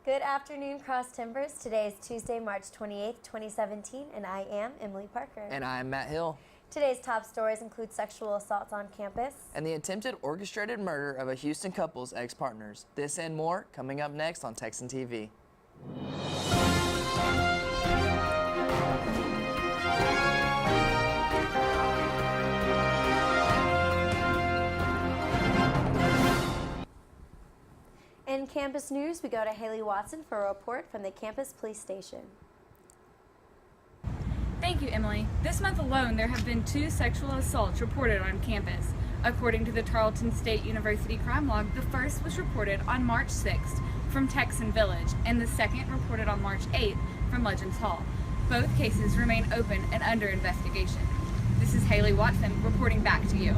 Good afternoon, Cross Timbers. Today is Tuesday, March 28th, 2017, and I am Emily Parker. And I'm Matt Hill. Today's top stories include sexual assaults on campus and the attempted orchestrated murder of a Houston couple's ex-partners. This and more coming up next on Texan TV. In campus news, we go to Haley Watson for a report from the campus police station. Thank you, Emily. This month alone, there have been 2 sexual assaults reported on campus. According to the Tarleton State University crime log, the first was reported on March 6th from Texan Village, and the second reported on March 8th from Legends Hall. Both cases remain open and under investigation. This is Haley Watson reporting back to you.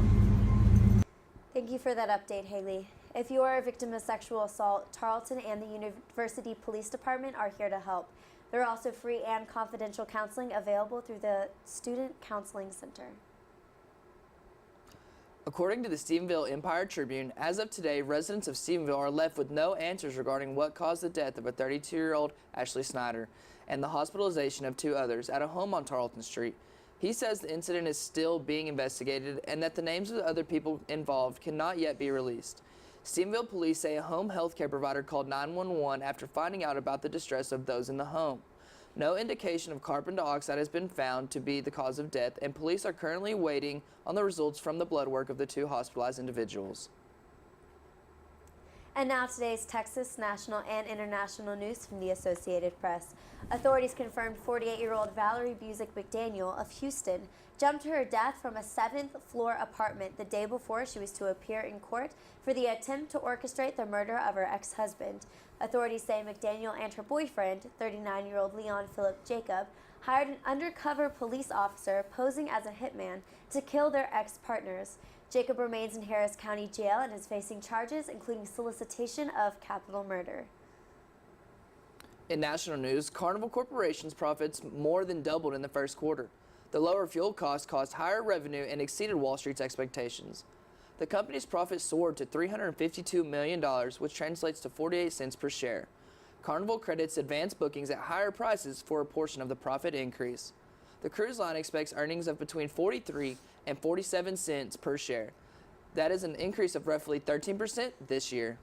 Thank you for that update, Haley. If you are a victim of sexual assault, Tarleton and the University Police Department are here to help. There are also free and confidential counseling available through the Student Counseling Center. According to the Stephenville Empire Tribune, as of today, residents of Stephenville are left with no answers regarding what caused the death of a 32-year-old Ashley Snyder and the hospitalization of 2 others at a home on Tarleton Street. He says the incident is still being investigated and that the names of the other people involved cannot yet be released. Stephenville police say a home health care provider called 911 after finding out about the distress of those in the home. No indication of carbon dioxide has been found to be the cause of death, and police are currently waiting on the results from the blood work of the 2 hospitalized individuals. And now today's Texas, national, and international news from the Associated Press. Authorities confirmed 48-year-old Valerie Busick McDaniel of Houston jumped to her death from a 7th-floor apartment the day before she was to appear in court for the attempt to orchestrate the murder of her ex-husband. Authorities say McDaniel and her boyfriend, 39-year-old Leon Philip Jacob, hired an undercover police officer posing as a hitman to kill their ex-partners. Jacob remains in Harris County Jail and is facing charges including solicitation of capital murder. In national news, Carnival Corporation's profits more than doubled in the first quarter. The lower fuel costs caused higher revenue and exceeded Wall Street's expectations. The company's profit soared to $352 million, which translates to 48 cents per share. Carnival credits advanced bookings at higher prices for a portion of the profit increase. The cruise line expects earnings of between 43 and 47 cents per share. That is an increase of roughly 13% this year.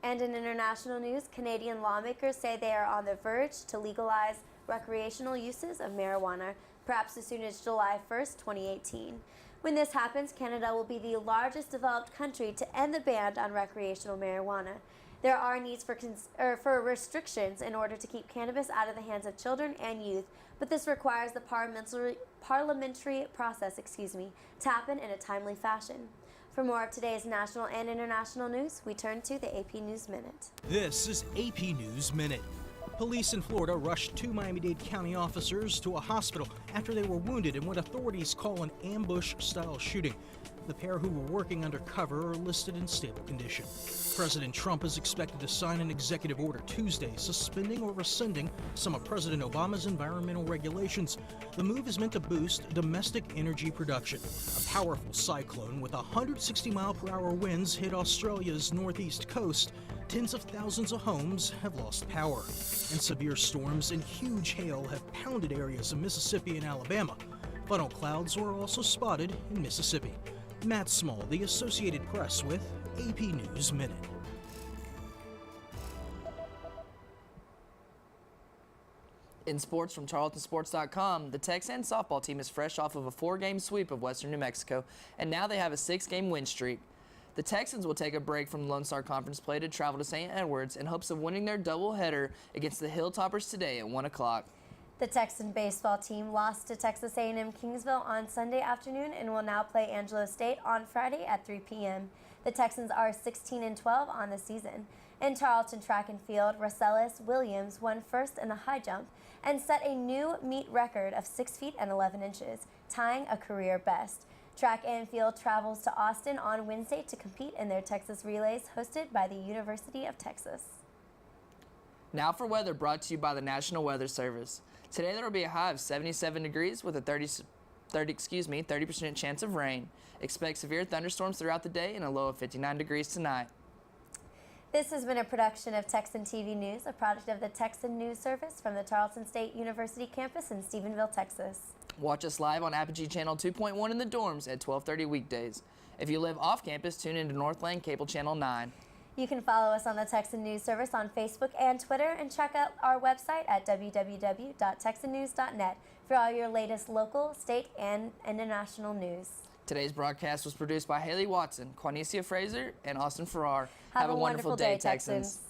And in international news, Canadian lawmakers say they are on the verge to legalize recreational uses of marijuana, perhaps as soon as July 1st, 2018. When this happens, Canada will be the largest developed country to end the ban on recreational marijuana. There are needs for restrictions in order to keep cannabis out of the hands of children and youth, but this requires the parliamentary process to happen in a timely fashion. For more of today's national and international news, we turn to the AP News Minute. This is AP News Minute. Police in Florida rushed 2 Miami-Dade County officers to a hospital after they were wounded in what authorities call an ambush-style shooting. The pair who were working undercover are listed in stable condition. President Trump is expected to sign an executive order Tuesday suspending or rescinding some of President Obama's environmental regulations. The move is meant to boost domestic energy production. A powerful cyclone with 160-mile-per-hour winds hit Australia's northeast coast. Tens of thousands of homes have lost power. And severe storms and huge hail have pounded areas of Mississippi and Alabama. Funnel clouds were also spotted in Mississippi. Matt Small, The Associated Press with AP News Minute. In sports from TarletonSports.com, the Texan softball team is fresh off of a 4-game sweep of Western New Mexico, and now they have a 6-game win streak. The Texans will take a break from the Lone Star Conference play to travel to St. Edwards in hopes of winning their doubleheader against the Hilltoppers today at 1 o'clock. The Texan baseball team lost to Texas A&M Kingsville on Sunday afternoon and will now play Angelo State on Friday at 3 p.m. The Texans are 16-12 on the season. In Tarleton track and field, Rossellis Williams won first in the high jump and set a new meet record of 6 feet and 11 inches, tying a career best. Track and field travels to Austin on Wednesday to compete in their Texas relays hosted by the University of Texas. Now for weather, brought to you by the National Weather Service. Today there will be a high of 77 degrees with a 30% chance of rain. Expect severe thunderstorms throughout the day and a low of 59 degrees tonight. This has been a production of Texan TV News, a product of the Texan News Service from the Tarleton State University campus in Stephenville, Texas. Watch us live on Apogee Channel 2.1 in the dorms at 12:30 weekdays. If you live off campus, tune into Northland Cable Channel 9. You can follow us on the Texan News Service on Facebook and Twitter, and check out our website at www.texannews.net for all your latest local, state, and international news. Today's broadcast was produced by Haley Watson, Quanicia Fraser, and Austin Farrar. Have a wonderful day, Texans.